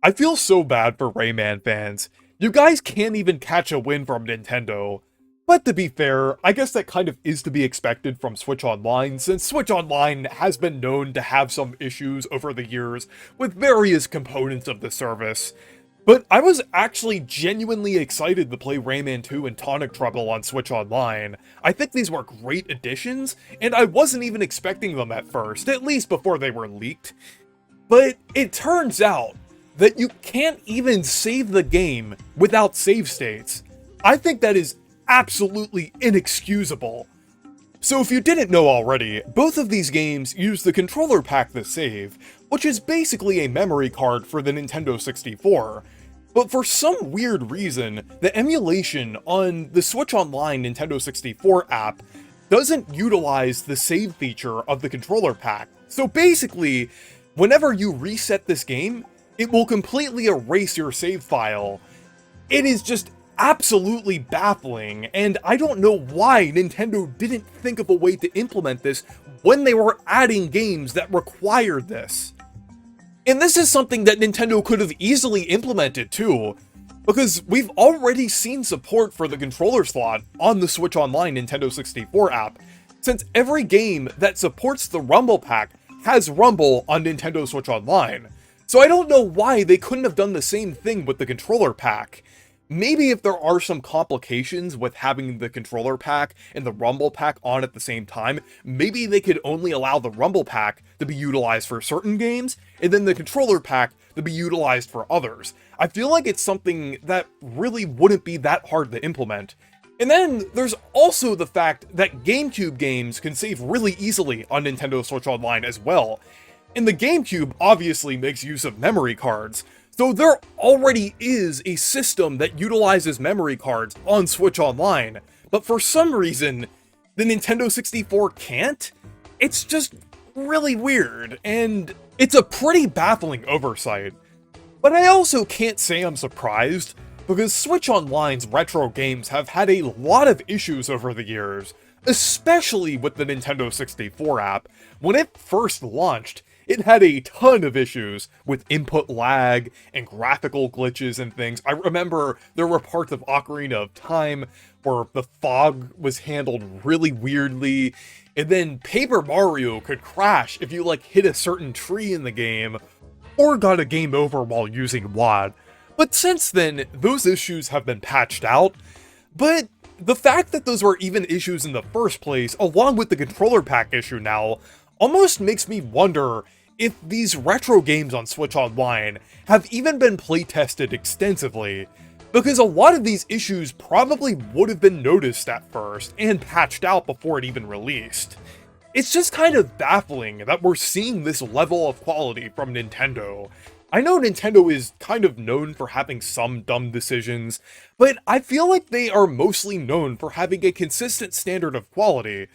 I feel so bad for Rayman fans. You guys can't even catch a win from Nintendo. But to be fair, I guess that kind of is to be expected from Switch Online, since Switch Online has been known to have some issues over the years with various components of the service. But I was actually genuinely excited to play Rayman 2 and Tonic Trouble on Switch Online. I think these were great additions, and I wasn't even expecting them at first, at least before they were leaked. But it turns out that you can't even save the game without save states. I think that is absolutely inexcusable. So if you didn't know already, both of these games use the controller pack to save, which is basically a memory card for the Nintendo 64. But for some weird reason, the emulation on the Switch Online Nintendo 64 app doesn't utilize the save feature of the controller pack. So basically, whenever you reset this game, it will completely erase your save file. It is just absolutely baffling, and I don't know why Nintendo didn't think of a way to implement this when they were adding games that required this. And this is something that Nintendo could have easily implemented too, because we've already seen support for the controller slot on the Switch Online Nintendo 64 app, since every game that supports the Rumble Pack has Rumble on Nintendo Switch Online. So I don't know why they couldn't have done the same thing with the controller pack. Maybe if there are some complications with having the controller pack and the Rumble Pack on at the same time, maybe they could only allow the Rumble Pack to be utilized for certain games, and then the controller pack to be utilized for others. I feel like it's something that really wouldn't be that hard to implement. And then there's also the fact that GameCube games can save really easily on Nintendo Switch Online as well. And the GameCube obviously makes use of memory cards, so there already is a system that utilizes memory cards on Switch Online, but for some reason, the Nintendo 64 can't? It's just really weird, and it's a pretty baffling oversight. But I also can't say I'm surprised, because Switch Online's retro games have had a lot of issues over the years, especially with the Nintendo 64 app. When it first launched, it had a ton of issues with input lag and graphical glitches and things. I remember there were parts of Ocarina of Time where the fog was handled really weirdly, and then Paper Mario could crash if you hit a certain tree in the game, or got a game over while using WAD. But since then, those issues have been patched out, but the fact that those were even issues in the first place, along with the controller pack issue now, almost makes me wonder if these retro games on Switch Online have even been playtested extensively, because a lot of these issues probably would have been noticed at first and patched out before it even released. It's just kind of baffling that we're seeing this level of quality from Nintendo. I know Nintendo is kind of known for having some dumb decisions, but I feel like they are mostly known for having a consistent standard of quality.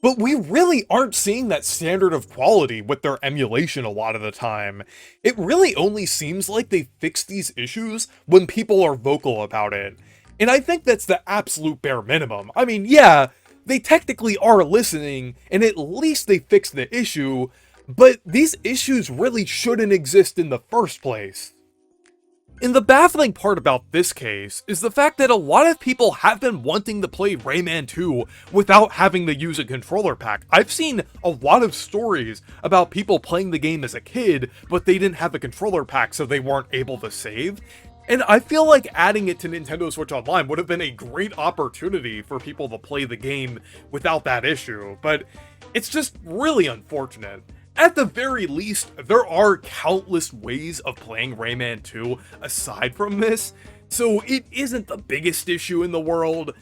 But we really aren't seeing that standard of quality with their emulation a lot of the time. It really only seems like they fix these issues when people are vocal about it. And I think that's the absolute bare minimum. I mean, yeah, they technically are listening, and at least they fixed the issue, but these issues really shouldn't exist in the first place. And the baffling part about this case is the fact that a lot of people have been wanting to play Rayman 2 without having to use a controller pack. I've seen a lot of stories about people playing the game as a kid, but they didn't have a controller pack so they weren't able to save. And I feel like adding it to Nintendo Switch Online would have been a great opportunity for people to play the game without that issue, but it's just really unfortunate. At the very least, there are countless ways of playing Rayman 2 aside from this, so it isn't the biggest issue in the world.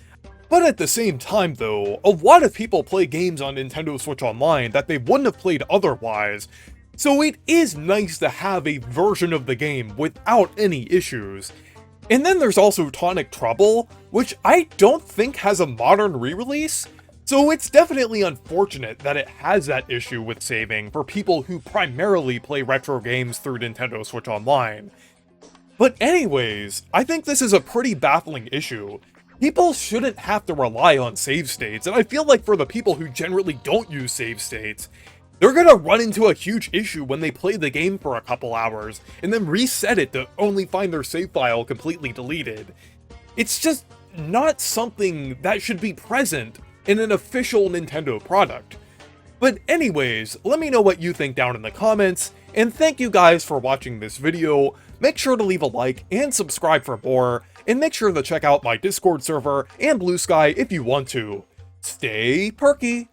But at the same time though, a lot of people play games on Nintendo Switch Online that they wouldn't have played otherwise, so it is nice to have a version of the game without any issues. And then there's also Tonic Trouble, which I don't think has a modern re-release, so it's definitely unfortunate that it has that issue with saving for people who primarily play retro games through Nintendo Switch Online. But anyways, I think this is a pretty baffling issue. People shouldn't have to rely on save states, and I feel like for the people who generally don't use save states, They're gonna run into a huge issue when they play the game for a couple hours, and then reset it to only find their save file completely deleted. It's just not something that should be present in an official Nintendo product. But anyways, let me know what you think down in the comments, and thank you guys for watching this video. Make sure to leave a like and subscribe for more, and make sure to check out my Discord server and Blue Sky if you want to. Stay perky!